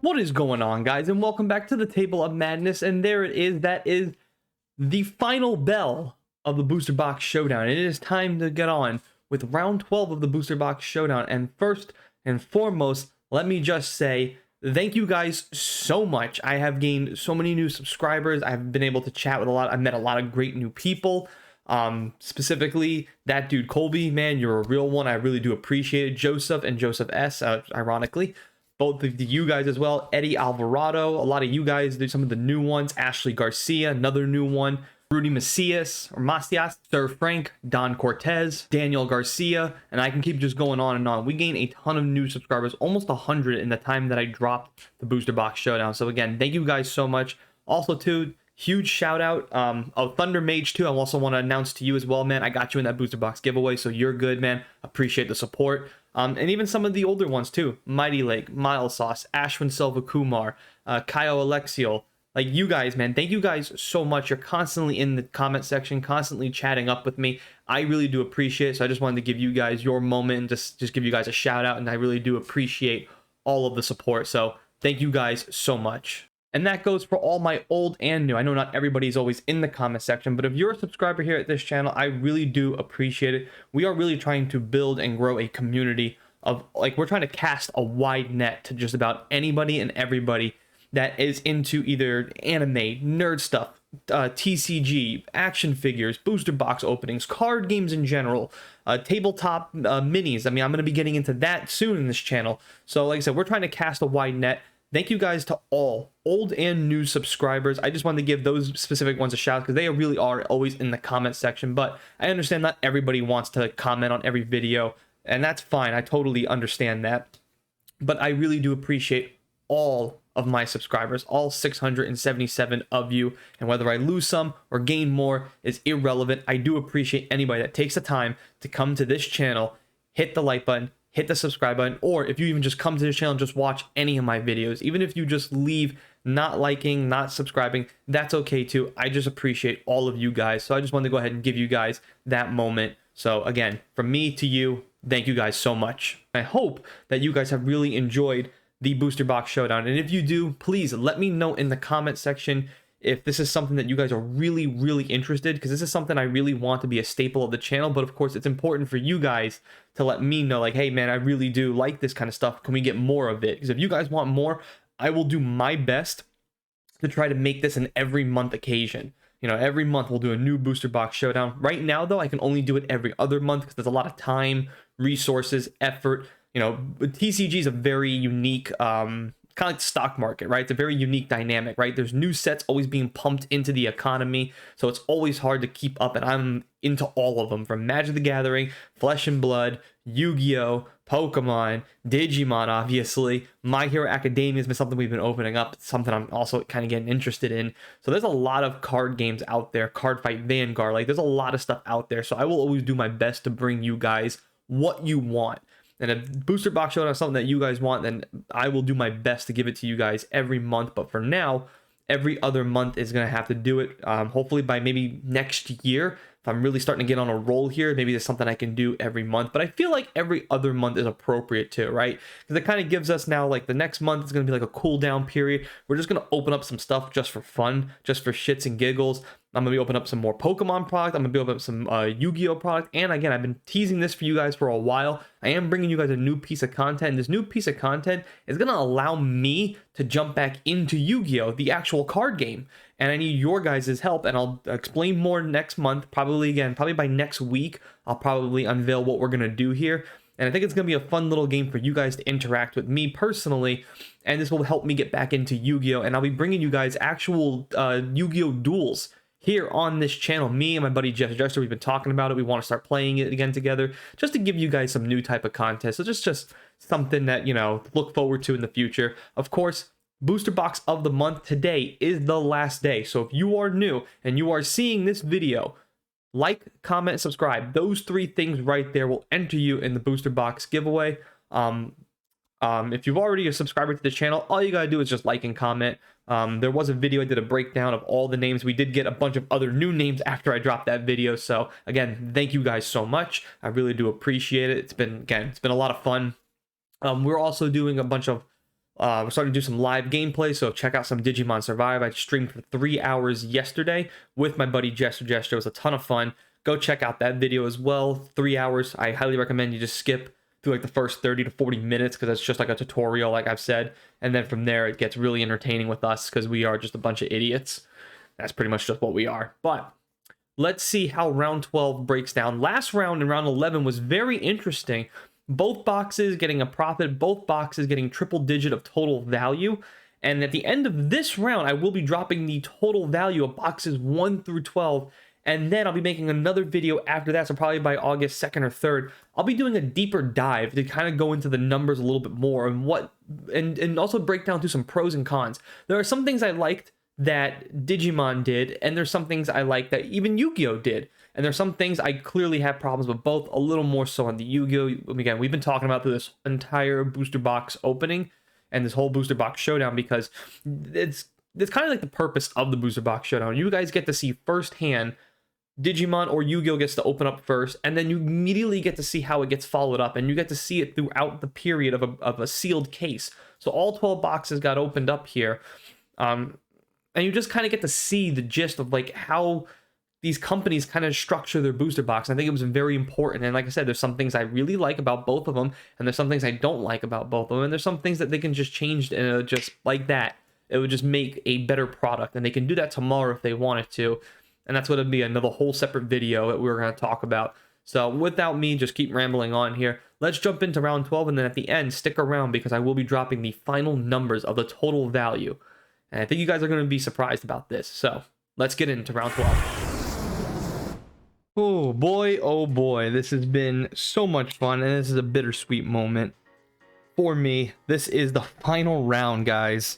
What is going on, guys, and welcome back to the Table of Madness. And there it is. That is the final bell of the Booster Box Showdown. It is time to get on with round 12 of the Booster Box Showdown. And first and foremost, let me just say thank you guys so much. I have gained so many new subscribers. I've been able to chat with I've met a lot of great new people. Specifically that dude Colby, man, you're a real one. I really do appreciate it. Joseph and Joseph S, ironically. Both of you guys as well. Eddie Alvarado, a lot of you guys, there's some of the new ones. Ashley Garcia, another new one. Rudy Macias, or Macias, Sir Frank, Don Cortez, Daniel Garcia, and I can keep just going on and on. We gained a ton of new subscribers, almost 100 in the time that I dropped the Booster Box Showdown. So again, thank you guys so much. Also, too, huge shout out of Thunder Mage too. I also want to announce to you as well, man. I got you in that Booster Box giveaway, so you're good, man. Appreciate the support. And even some of the older ones too. Mighty Lake, Miles Sauce, Ashwin Silva Kumar, Kyle Alexiel. Like, you guys, man, thank you guys so much. You're constantly in the comment section, constantly chatting up with me. I really do appreciate it. So I just wanted to give you guys your moment and just give you guys a shout out. And I really do appreciate all of the support. So thank you guys so much. And that goes for all my old and new. I know not everybody's always in the comment section, but if you're a subscriber here at this channel, I really do appreciate it. We are really trying to build and grow a community of, like, we're trying to cast a wide net to just about anybody and everybody that is into either anime, nerd stuff, TCG, action figures, booster box openings, card games in general, tabletop minis. I mean, I'm going to be getting into that soon in this channel. So like I said, we're trying to cast a wide net. Thank you guys to all old and new subscribers. I just wanted to give those specific ones a shout because they really are always in the comment section. But I understand not everybody wants to comment on every video, and that's fine. I totally understand that. But I really do appreciate all of my subscribers, all 677 of you. And whether I lose some or gain more is irrelevant. I do appreciate anybody that takes the time to come to this channel, hit the like button, hit the subscribe button, or if you even just come to the channel and just watch any of my videos, even if you just leave not liking, not subscribing, that's okay too. I just appreciate all of you guys. So I just wanted to go ahead and give you guys that moment. So again, from me to you, thank you guys so much. I hope that you guys have really enjoyed the Booster Box Showdown. And if you do, please let me know in the comment section if this is something that you guys are really, really interested, because this is something I really want to be a staple of the channel. But of course, it's important for you guys to let me know, like, hey, man, I really do like this kind of stuff. Can we get more of it? Because if you guys want more, I will do my best to try to make this an every month occasion. You know, every month we'll do a new Booster Box Showdown. Right now, though, I can only do it every other month because there's a lot of time, resources, effort. You know, TCG is a very unique kind of like the stock market, right? It's a very unique dynamic, right? There's new sets always being pumped into the economy, so it's always hard to keep up, and I'm into all of them, from Magic the Gathering, Flesh and Blood, Yu-Gi-Oh, Pokemon, Digimon, obviously. My Hero Academia has been something we've been opening up. It's something I'm also kind of getting interested in. So there's a lot of card games out there, Card Fight Vanguard, like there's a lot of stuff out there. So I will always do my best to bring you guys what you want. And if Booster Box Showdown is something that you guys want, then I will do my best to give it to you guys every month. But for now, every other month is going to have to do it. Hopefully by maybe next year, if I'm really starting to get on a roll here, maybe there's something I can do every month. But I feel like every other month is appropriate too, right? Because it kind of gives us now, like, the next month is going to be like a cool down period. We're just going to open up some stuff just for fun, just for shits and giggles. I'm going to be opening up some more Pokemon product. I'm going to be opening up some Yu-Gi-Oh product. And again, I've been teasing this for you guys for a while. I am bringing you guys a new piece of content. This new piece of content is going to allow me to jump back into Yu-Gi-Oh, the actual card game. And I need your guys' help, and I'll explain more next month. Probably by next week, I'll probably unveil what we're going to do here. And I think it's going to be a fun little game for you guys to interact with me personally. And this will help me get back into Yu-Gi-Oh! And I'll be bringing you guys actual Yu-Gi-Oh! Duels here on this channel. Me and my buddy Jeff Jester, we've been talking about it. We want to start playing it again together, just to give you guys some new type of content. So just something that, you know, look forward to in the future. Of course, Booster Box of the month today is the last day. So if you are new and you are seeing this video, like, comment, subscribe. Those three things right there will enter you in the Booster Box giveaway. If you've already a subscriber to the channel, all you gotta do is just like and comment. There was a video I did a breakdown of all the names. We did get a bunch of other new names after I dropped that video. So again, thank you guys so much. I really do appreciate it. It's been a lot of fun. We're also doing a bunch of We're starting to do some live gameplay, so check out some Digimon Survive. I streamed for 3 hours yesterday with my buddy Jester. It was a ton of fun. Go check out that video as well. 3 hours. I highly recommend you just skip through like the first 30 to 40 minutes because it's just like a tutorial, like I've said. And then from there, it gets really entertaining with us because we are just a bunch of idiots. That's pretty much just what we are. But let's see how round 12 breaks down. Last round in round 11 was very interesting. Both boxes getting a profit, both boxes getting triple digit of total value. And at the end of this round, I will be dropping the total value of boxes 1 through 12. And then I'll be making another video after that. So probably by August 2nd or 3rd, I'll be doing a deeper dive to kind of go into the numbers a little bit more and also break down through some pros and cons. There are some things I liked that Digimon did, and there's some things I like that even Yu-Gi-Oh did. And there's some things I clearly have problems with both, a little more so on the Yu-Gi-Oh. Again, we've been talking about through this entire booster box opening and this whole booster box showdown because it's kind of like the purpose of the booster box showdown. You guys get to see firsthand Digimon or Yu-Gi-Oh gets to open up first, and then you immediately get to see how it gets followed up, and you get to see it throughout the period of a sealed case. So all 12 boxes got opened up here. And you just kind of get to see the gist of like how these companies kind of structure their booster box. I think it was very important. And like I said, there's some things I really like about both of them, and there's some things I don't like about both of them. And there's some things that they can just change just like that. It would just make a better product, and they can do that tomorrow if they wanted to. And that's going to be another whole separate video that we're going to talk about. So without me just keep rambling on here, let's jump into round 12. And then at the end, stick around because I will be dropping the final numbers of the total value. And I think you guys are going to be surprised about this. So let's get into round 12. Oh boy, this has been so much fun. And this is a bittersweet moment for me. This is the final round, guys.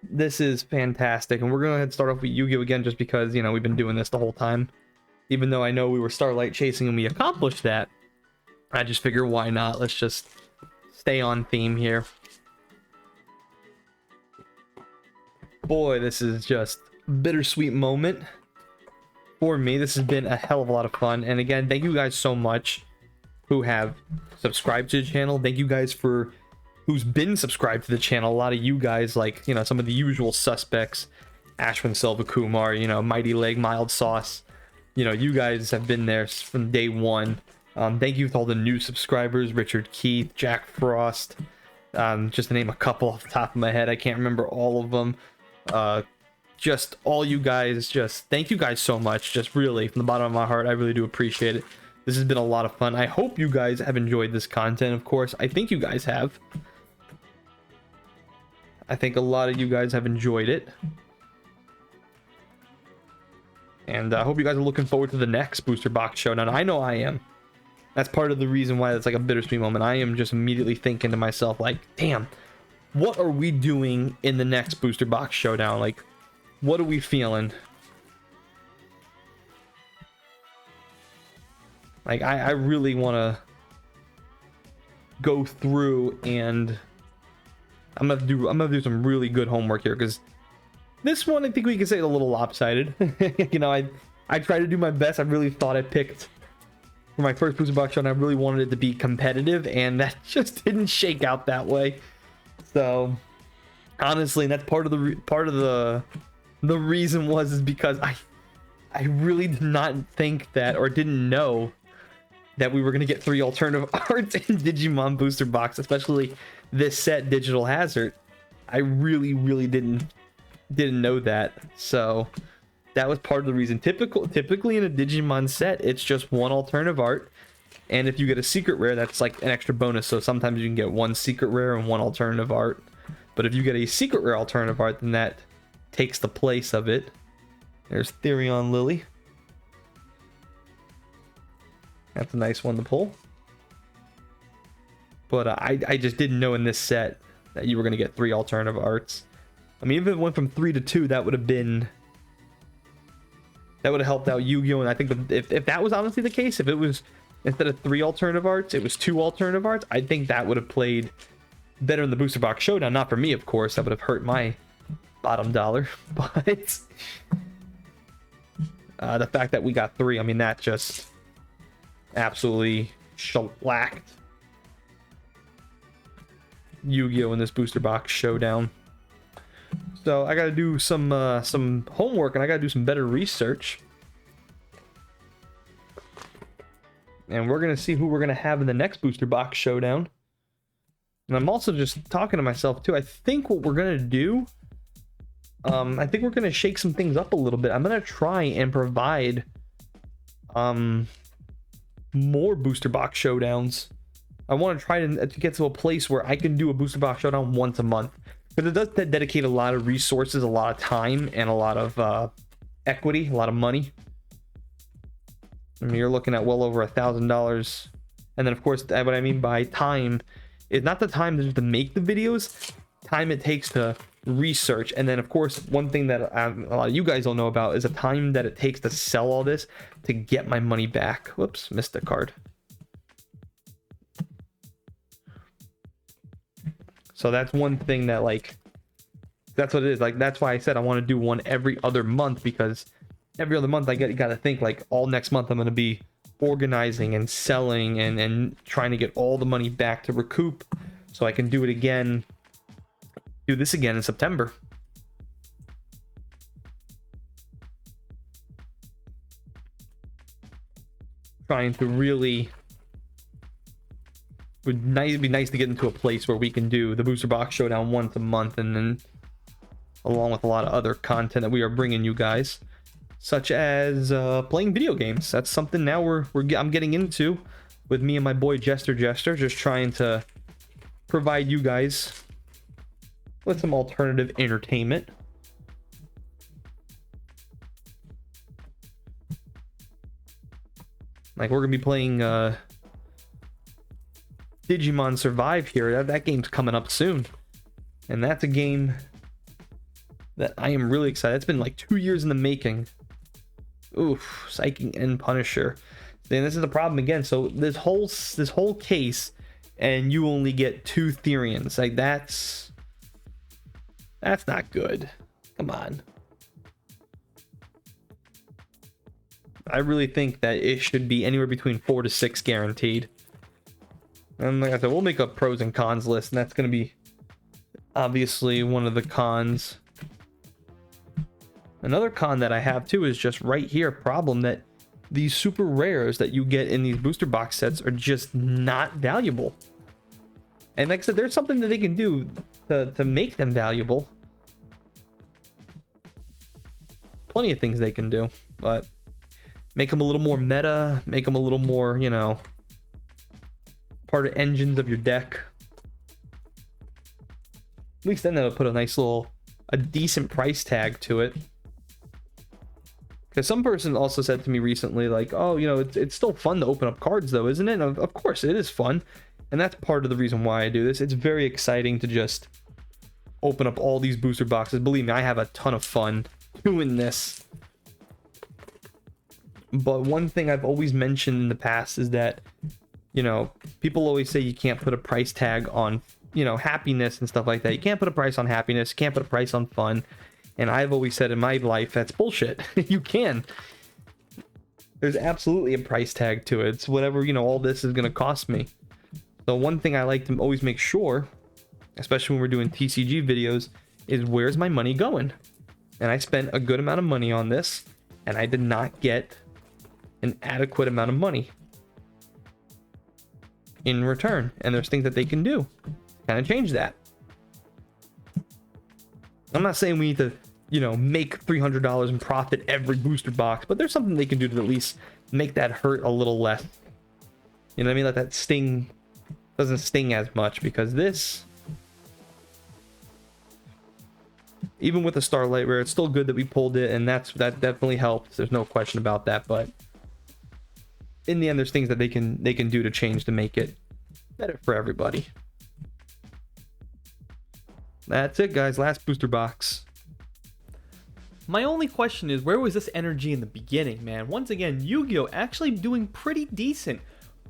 This is fantastic. And we're going to go ahead and start off with Yu-Gi-Oh again, just because, you know, we've been doing this the whole time. Even though I know we were Starlight chasing and we accomplished that, I just figure why not? Let's just stay on theme here. Boy, this is just a bittersweet moment for me. This has been a hell of a lot of fun. And again, thank you guys so much who have subscribed to the channel. Thank you guys for who's been subscribed to the channel. A lot of you guys, like, you know, some of the usual suspects, Ashwin Silva Kumar, you know, Mighty Leg, Mild Sauce. You know, you guys have been there from day one. Thank you to all the new subscribers, Richard Keith, Jack Frost, just to name a couple off the top of my head. I can't remember all of them. Just all you guys, just thank you guys so much. Just really, from the bottom of my heart, I really do appreciate it. This has been a lot of fun. I hope you guys have enjoyed this content, of course. I think you guys have. I think a lot of you guys have enjoyed it. And I hope you guys are looking forward to the next booster box showdown. I know I am. That's part of the reason why it's like a bittersweet moment. I am just immediately thinking to myself, like, damn, what are we doing in the next booster box showdown? Like, what are we feeling? Like, I really want to go through, and I'm gonna do some really good homework here, because this one, I think we can say, is a little lopsided. You know, I tried to do my best. I really thought I picked for my first booster box showdown. I really wanted it to be competitive, and that just didn't shake out that way. So honestly, that's part of the reason is because I really did not think that, or didn't know that we were going to get 3 alternative arts in Digimon booster box, especially this set, Digital Hazard. I really didn't know that. So that was part of the reason. Typically in a Digimon set, it's just 1 alternative art, and if you get a secret rare, that's like an extra bonus. So sometimes you can get 1 secret rare and 1 alternative art, but if you get a secret rare alternative art, then that takes the place of it. There's Therion Lily. That's a nice one to pull. But I just didn't know in this set that you were going to get 3 alternative arts. I mean, if it went from 3 to 2, that would have helped out Yu-Gi-Oh! And I think if that was honestly the case, if it was, instead of 3 alternative arts, it was 2 alternative arts, I think that would have played better in the booster box showdown. Not for me, of course. That would have hurt my bottom dollar. But the fact that we got 3, I mean, that just absolutely shellacked Yu-Gi-Oh in this booster box showdown. So I gotta do some homework, and I gotta do some better research. And we're gonna see who we're gonna have in the next booster box showdown. And I'm also just talking to myself too. I think what we're gonna do, I think we're gonna shake some things up a little bit. I'm gonna try and provide more booster box showdowns. I want to try to get to a place where I can do a booster box showdown once a month, because it does dedicate a lot of resources, a lot of time, and a lot of equity, a lot of money. I mean, you're looking at well over $1,000, and then of course what I mean by time is not the time to make the videos, time it takes to research, and then of course one thing that a lot of you guys don't know about is the time that it takes to sell all this to get my money back. Whoops, missed a card. So that's one thing that, like, that's what it is. Like, that's why I said I want to do one every other month, because every other month I got to think, like, all next month I'm going to be organizing and selling and trying to get all the money back to recoup, so I can do it again, do this again in September. Trying to really would be nice to get into a place where we can do the booster box showdown once a month, and then along with a lot of other content that we are bringing you guys, such as playing video games. That's something now I'm getting into with me and my boy Jester, just trying to provide you guys with some alternative entertainment. Like, we're gonna be playing Digimon Survive here. That game's coming up soon, and that's a game that I am really excited. It's been like 2 years in the making. Oof, Psychic and Punisher. Then this is the problem again. So this whole case, and you only get 2 Therians. Like, that's not good. Come on. I really think that it should be anywhere between 4 to 6 guaranteed. And like I said, we'll make a pros and cons list, and that's going to be obviously one of the cons. Another con that I have too is just right here, problem that these super rares that you get in these booster box sets are just not valuable. And like I said, there's something that they can do to make them valuable. Plenty of things they can do, but make them a little more meta, make them a little more, you know, part of engines of your deck. At least then they'll put a decent price tag to it. Because some person also said to me recently, like, oh, you know, it's still fun to open up cards though, isn't it? Of course it is fun, and that's part of the reason why I do this. It's very exciting to just open up all these booster boxes. Believe me, I have a ton of fun doing this. But one thing I've always mentioned in the past is that, you know, people always say you can't put a price tag on, you know, happiness and stuff like that. You can't put a price on happiness, you can't put a price on fun. And I've always said in my life, that's bullshit. You can. There's absolutely a price tag to it. It's whatever, you know, all this is going to cost me. So one thing I like to always make sure, especially when we're doing TCG videos, is where's my money going? And I spent a good amount of money on this, and I did not get an adequate amount of money in return. And there's things that they can do kind of change that. I'm not saying we need to, you know, make $300 in profit every booster box, but there's something they can do to at least make that hurt a little less. You know what I mean? Like, that sting doesn't sting as much, because this, even with a Starlight Rare, it's still good that we pulled it, and that definitely helped. There's no question about that, but in the end, there's things that they can do to change to make it better for everybody. That's it, guys. Last booster box. My only question is, where was this energy in the beginning, man? Once again, Yu-Gi-Oh! Actually doing pretty decent.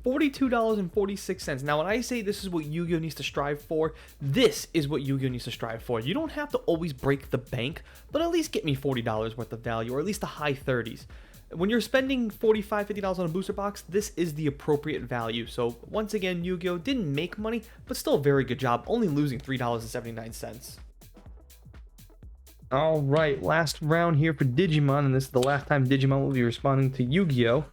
$42.46. Now, when I say this is what Yu-Gi-Oh! Needs to strive for, this is what Yu-Gi-Oh! Needs to strive for. You don't have to always break the bank, but at least get me $40 worth of value, or at least the high 30s. when you're spending $45-50 on a booster box, this is the appropriate value. So once again, Yu-Gi-Oh didn't make money, but still a very good job, only losing $3.79. All right, last round here for Digimon, and this is the last time Digimon will be responding to Yu-Gi-Oh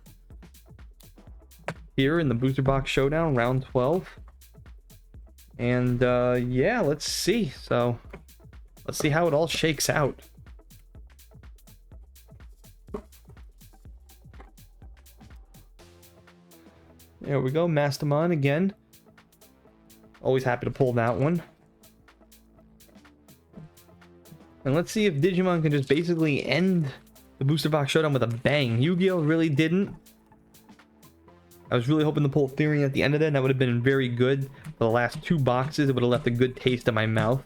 here in the booster box showdown, round 12. And yeah, let's see. So let's see how it all shakes out. There we go, Mastamon again. Always happy to pull that one. And let's see if Digimon can just basically end the booster box showdown with a bang. Yu-Gi-Oh really didn't. I was really hoping to pull Theory at the end of that, and that would have been very good. For the last two boxes, it would have left a good taste in my mouth.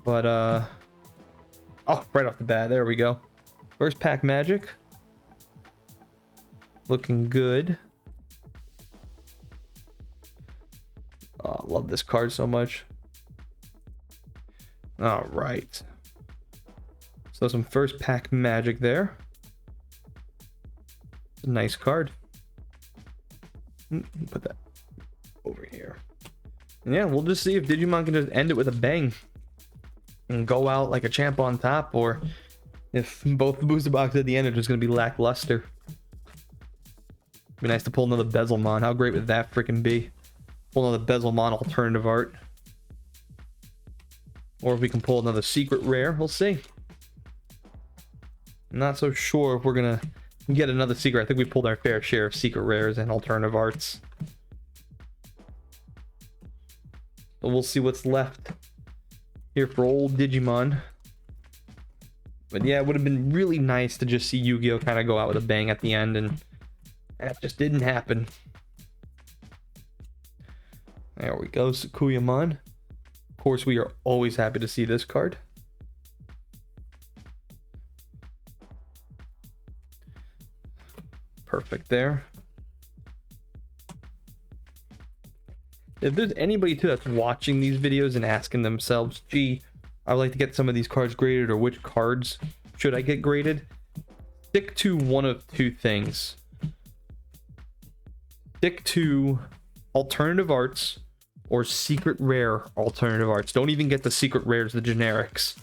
But, oh, right off the bat, there we go. First pack magic. Looking good. Oh, I love this card so much. All right. So some first pack magic there. Nice card. Put that over here. And yeah, we'll just see if Digimon can just end it with a bang and go out like a champ on top, or if both the booster boxes at the end are just going to be lackluster. Be nice to pull another Bezelmon. How great would that freaking be? Pull another Bezelmon alternative art. Or if we can pull another secret rare, we'll see. I'm not so sure if we're gonna get another secret. I think we pulled our fair share of secret rares and alternative arts. But we'll see what's left here for old Digimon. But yeah, it would have been really nice to just see Yu-Gi-Oh kind of go out with a bang at the end, and that just didn't happen. There we go, Sakuyamon. Of course, we are always happy to see this card. Perfect there. If there's anybody too that's watching these videos and asking themselves, gee, I would like to get some of these cards graded, or which cards should I get graded? Stick to one of two things. Stick to alternative arts or secret rare alternative arts. Don't even get the secret rares, the generics.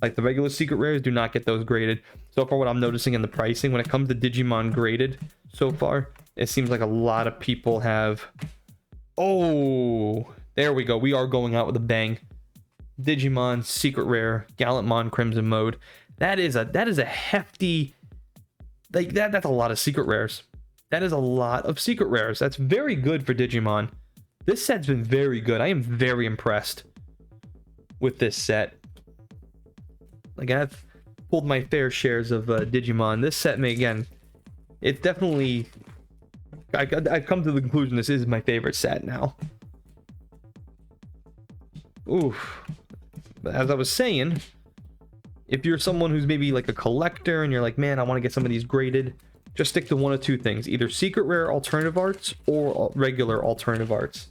Like the regular secret rares, do not get those graded. So far, what I'm noticing in the pricing when it comes to Digimon graded so far, it seems like a lot of people have... Oh, there we go. We are going out with a bang. Digimon secret rare, Gallantmon Crimson Mode. That is a hefty... Like that's a lot of secret rares. That is a lot of secret rares. That's very good for Digimon. This set's been very good. I am very impressed with this set. Like, I've pulled my fair shares of Digimon. This set may, again, it's definitely... I've come to the conclusion this is my favorite set now. Oof. But as I was saying, if you're someone who's maybe like a collector and you're like, man, I want to get some of these graded, just stick to one of two things. Either secret rare alternative arts or regular alternative arts.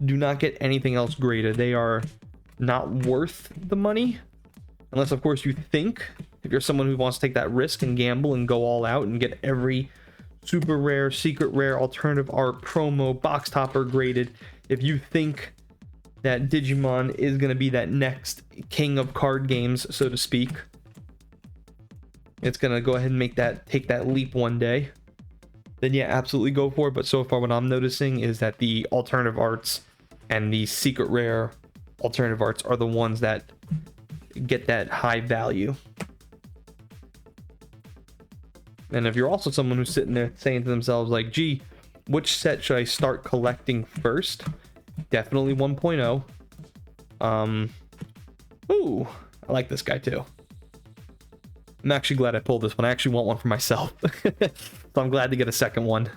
Do not get anything else graded. They are not worth the money. Unless, of course, you think, if you're someone who wants to take that risk and gamble and go all out and get every super rare, secret rare, alternative art, promo, box topper graded. If you think that Digimon is going to be that next king of card games, so to speak, it's going to go ahead and take that leap one day, then yeah, absolutely go for it. But so far what I'm noticing is that the alternative arts and the secret rare alternative arts are the ones that get that high value. And if you're also someone who's sitting there saying to themselves like, gee, which set should I start collecting first? Definitely 1.0. Ooh, I like this guy too. I'm actually glad I pulled this one. I actually want one for myself. So I'm glad to get a second one.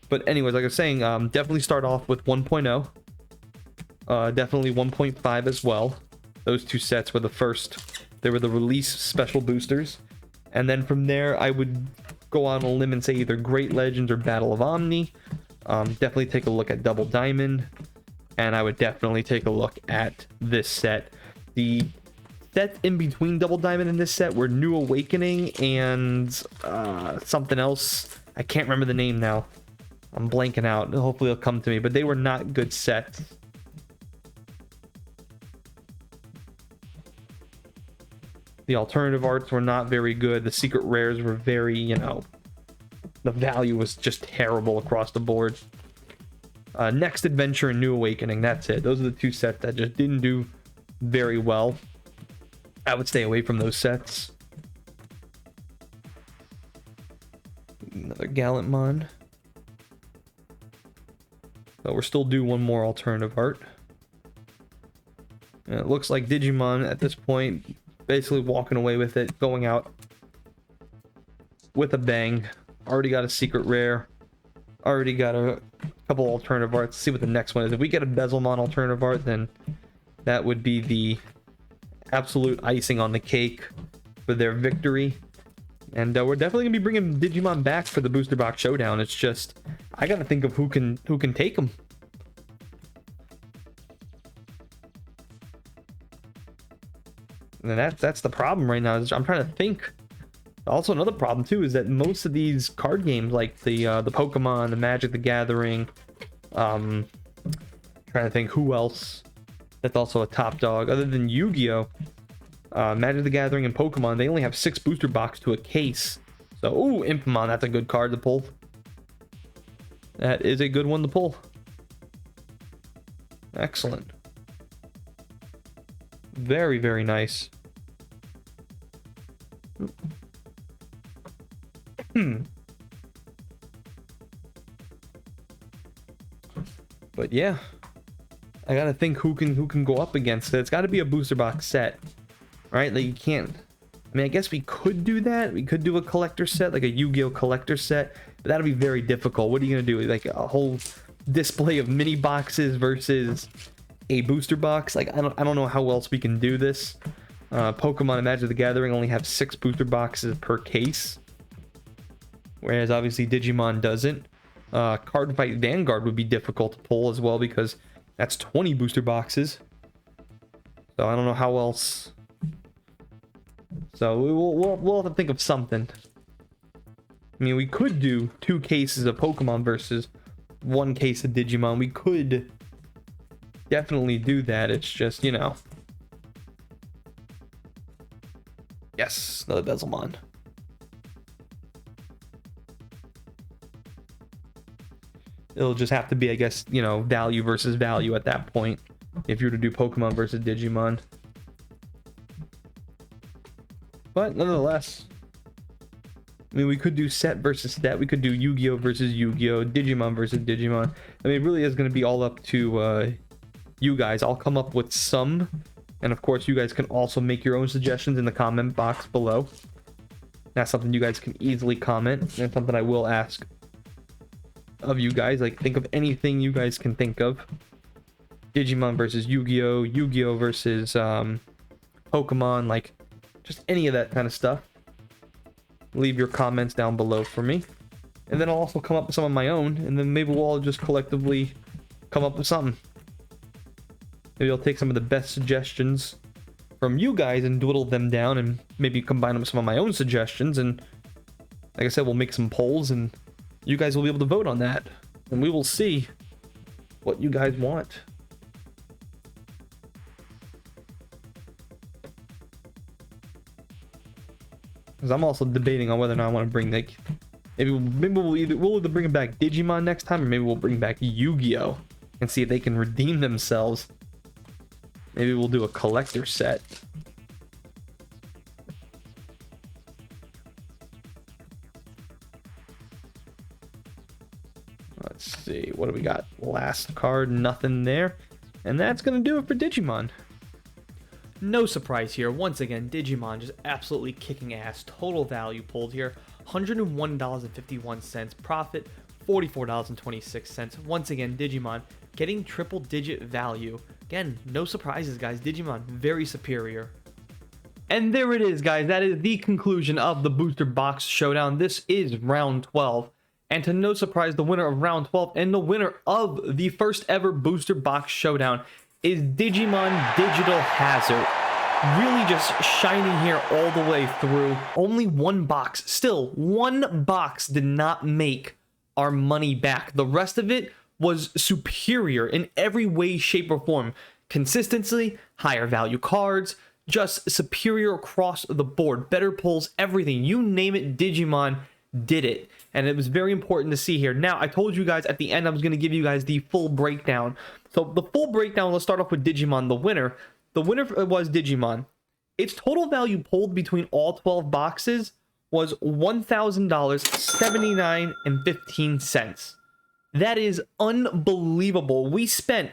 But anyways, like I was saying, definitely start off with 1.0. Definitely 1.5 as well. Those two sets were the first. They were the release special boosters. And then from there, I would go on a limb and say either Great Legends or Battle of Omni. Definitely take a look at Double Diamond. And I would definitely take a look at this set. The sets in between Double Diamond and this set were New Awakening and something else. I can't remember the name now. I'm blanking out. Hopefully it'll come to me, but they were not good sets. The alternative arts were not very good. The secret rares were very, you know, the value was just terrible across the board. Next Adventure and New Awakening, that's it. Those are the two sets that just didn't do very well. I would stay away from those sets. Another Gallantmon. So we're still due one more alternative art. And it looks like Digimon at this point basically walking away with it, going out with a bang. Already got a secret rare. Already got a couple alternative arts. Let's see what the next one is. If we get a Bezelmon alternative art, then that would be the absolute icing on the cake for their victory. And we're definitely gonna be bringing Digimon back for the Booster Box Showdown. It's just I gotta think of who can take them. And that's the problem right now. Is I'm trying to think. Also, another problem too is that most of these card games, like the Pokemon, the Magic the Gathering, trying to think who else that's also a top dog other than Yu-Gi-Oh, Magic the Gathering and Pokemon. They only have 6 booster box to a case. So, ooh, Impmon, that's a good card to pull. That is a good one to pull. Excellent. Very, very nice. But yeah, I gotta think who can go up against it. It's got to be a booster box set, right? Like you can't. I mean, I guess we could do that. We could do a collector set, like a Yu-Gi-Oh collector set, but that'll be very difficult. What are you gonna do? Like a whole display of mini boxes versus a booster box? Like I don't know how else we can do this. Pokemon and Magic the Gathering only have 6 booster boxes per case, whereas obviously Digimon doesn't. Card Fight Vanguard would be difficult to pull as well because that's 20 booster boxes. So I don't know how else. So we'll have to think of something. I mean, we could do 2 cases of Pokemon versus 1 case of Digimon. We could definitely do that. It's just, you know. Yes, another Bezelmon. It'll just have to be, I guess, you know, value versus value at that point. If you were to do Pokemon versus Digimon. But nonetheless, I mean, we could do set versus set. We could do Yu-Gi-Oh versus Yu-Gi-Oh, Digimon versus Digimon. I mean, it really is going to be all up to you guys. I'll come up with some. And of course, you guys can also make your own suggestions in the comment box below. That's something you guys can easily comment. And something I will ask of you guys. Like, think of anything you guys can think of. Digimon versus Yu-Gi-Oh, Yu-Gi-Oh versus Pokemon, like just any of that kind of stuff. Leave your comments down below for me, and then I'll also come up with some of my own, and then maybe we'll all just collectively come up with something. Maybe I'll take some of the best suggestions from you guys and dwindle them down and maybe combine them with some of my own suggestions, and like I said, we'll make some polls and you guys will be able to vote on that, and we will see what you guys want. Because I'm also debating on whether or not I want to bring, like, maybe we'll either bring back Digimon next time, or maybe we'll bring back Yu-Gi-Oh and see if they can redeem themselves. Maybe we'll do a collector set. Let's see, what do we got? Last card, nothing there. And that's going to do it for Digimon. No surprise here. Once again, Digimon just absolutely kicking ass. Total value pulled here. $101.51. Profit, $44.26. Once again, Digimon getting triple digit value. Again, no surprises, guys. Digimon, very superior. And there it is, guys. That is the conclusion of the Booster Box Showdown. This is round 12. And to no surprise, the winner of round 12 and the winner of the first ever Booster Box Showdown is Digimon Digital Hazard. really just shining here all the way through. Only one box, still one box did not make our money back. The rest of it was superior in every way, shape, or form. Consistency, higher value cards, just superior across the board. Better pulls, everything. You name it, Digimon did it. And it was very important to see here. Now, I told you guys at the end I was going to give you guys the full breakdown. So the full breakdown, let's start off with Digimon, the winner. The winner was Digimon. Its total value pulled between all 12 boxes was $1,079.15. That is unbelievable. We spent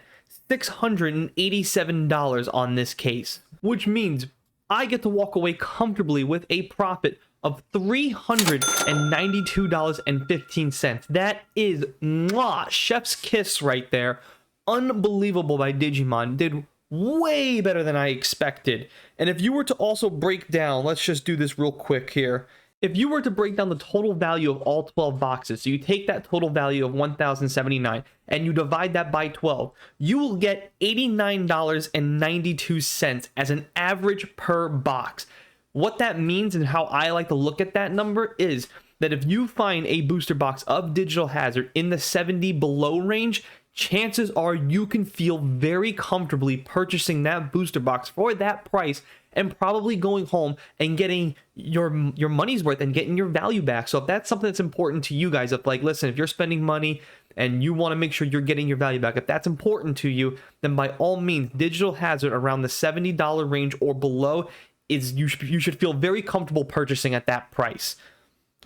$687 on this case, which means I get to walk away comfortably with a profit of $392.15. That is mwah, chef's kiss right there. Unbelievable by Digimon. Did way better than I expected. And if you were to also break down, let's just do this real quick here. If you were to break down the total value of all 12 boxes, so you take that total value of $1,079 and you divide that by 12, you will get $89.92 as an average per box. What that means and how I like to look at that number is that if you find a booster box of Digital Hazard in the 70 below range, chances are you can feel very comfortably purchasing that booster box for that price and probably going home and getting your money's worth and getting your value back. So if that's something that's important to you guys, if like, listen, if you're spending money and you want to make sure you're getting your value back, if that's important to you, then by all means, Digital Hazard around the $70 range or below is you should feel very comfortable purchasing at that price.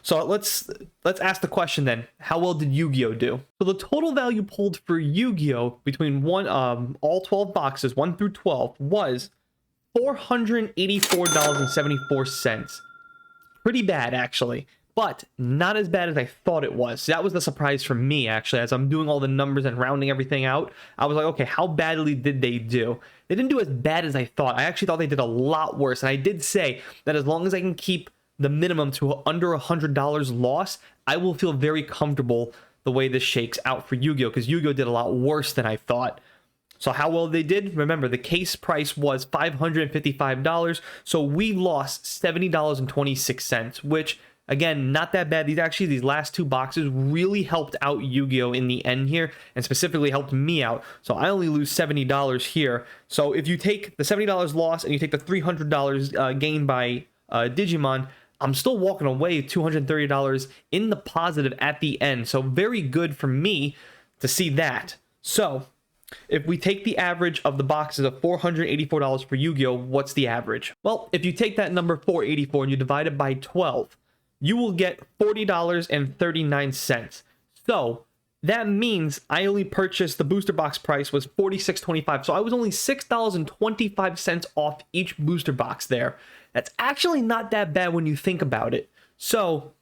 So let's ask the question then, how well did Yu-Gi-Oh do? So the total value pulled for Yu-Gi-Oh between all 12 boxes, 1 through 12, was $484.74. Pretty bad, actually, but not as bad as I thought it was. That was the surprise for me, actually, as I'm doing all the numbers and rounding everything out. I was like, okay, how badly did they do? They didn't do as bad as I thought. I actually thought they did a lot worse, and I did say that as long as I can keep the minimum to under $100 loss, I will feel very comfortable the way this shakes out for Yu-Gi-Oh, because Yu-Gi-Oh did a lot worse than I thought. So how well they did? Remember, the case price was $555, so we lost $70.26, which, again, not that bad. These last two boxes really helped out Yu-Gi-Oh in the end here, and specifically helped me out. So I only lose $70 here. So if you take the $70 loss and you take the $300 gain by Digimon, I'm still walking away $230 in the positive at the end. So very good for me to see that. So if we take the average of the boxes of $484 for Yu-Gi-Oh, what's the average? Well, if you take that number 484 and you divide it by 12, you will get $40.39. So that means I only purchased, the booster box price was $46.25. So I was only $6.25 off each booster box there. That's actually not that bad when you think about it. So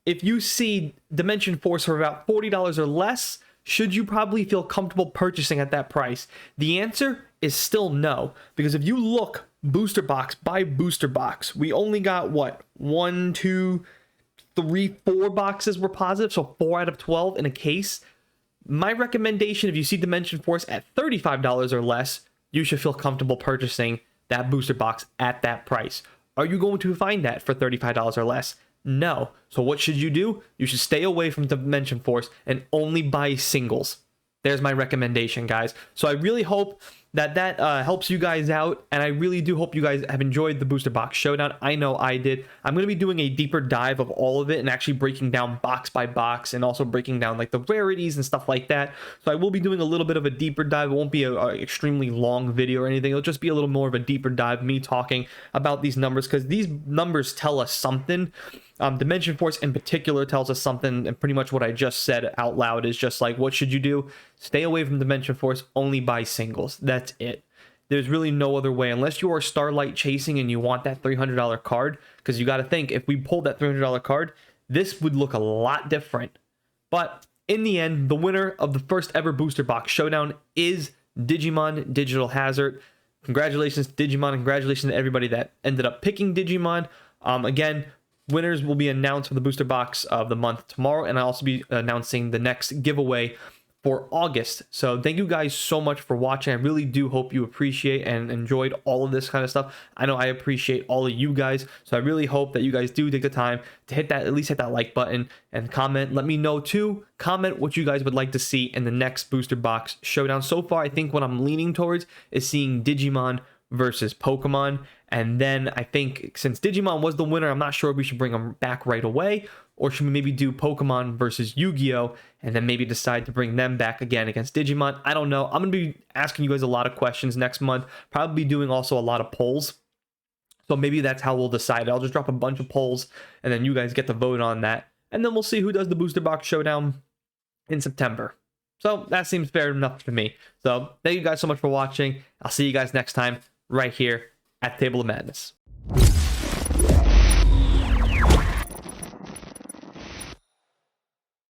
if you see Dimension Force for about $40 or less, should you probably feel comfortable purchasing at that price? The answer is still no, because if you look booster box by booster box, we only got what? 1, 2, 3, 4 boxes were positive, so 4 out of 12 in a case. My recommendation, if you see Dimension Force at $35 or less, you should feel comfortable purchasing that booster box at that price. Are you going to find that for $35 or less? No. So what should you do? You should stay away from Dimension Force and only buy singles. There's my recommendation, guys. So I really hope that helps you guys out, and I really do hope you guys have enjoyed the Booster Box Showdown. I know I did. I'm going to be doing a deeper dive of all of it and actually breaking down box by box and also breaking down like the rarities and stuff like that. So I will be doing a little bit of a deeper dive. It won't be an extremely long video or anything. It'll just be a little more of a deeper dive, me talking about these numbers, because these numbers tell us something. Dimension Force in particular tells us something, and pretty much what I just said out loud is just like, what should you do? Stay away from Dimension Force, only buy singles. That's it. There's really no other way, unless you are Starlight chasing and you want that $300 card, because you got to think, if we pulled that $300 card, this would look a lot different. But in the end, the winner of the first ever Booster Box Showdown is Digimon Digital Hazard. Congratulations to Digimon, and congratulations to everybody that ended up picking Digimon. Again, winners will be announced for the booster box of the month tomorrow, and I'll also be announcing the next giveaway for August. So thank you guys so much for watching. I really do hope you appreciate and enjoyed all of this kind of stuff. I know I appreciate all of you guys, so I really hope that you guys do take the time to hit that, at least hit that like button and comment. Let me know too. Comment what you guys would like to see in the next booster box showdown. So far, I think what I'm leaning towards is seeing Digimon versus Pokemon. And then I think since Digimon was the winner, I'm not sure if we should bring them back right away, or should we maybe do Pokemon versus Yu-Gi-Oh! And then maybe decide to bring them back again against Digimon. I don't know. I'm going to be asking you guys a lot of questions next month. Probably doing also a lot of polls. So maybe that's how we'll decide. I'll just drop a bunch of polls, and then you guys get to vote on that. And then we'll see who does the Booster Box Showdown in September. So that seems fair enough to me. So thank you guys so much for watching. I'll see you guys next time right here at Table of Madness.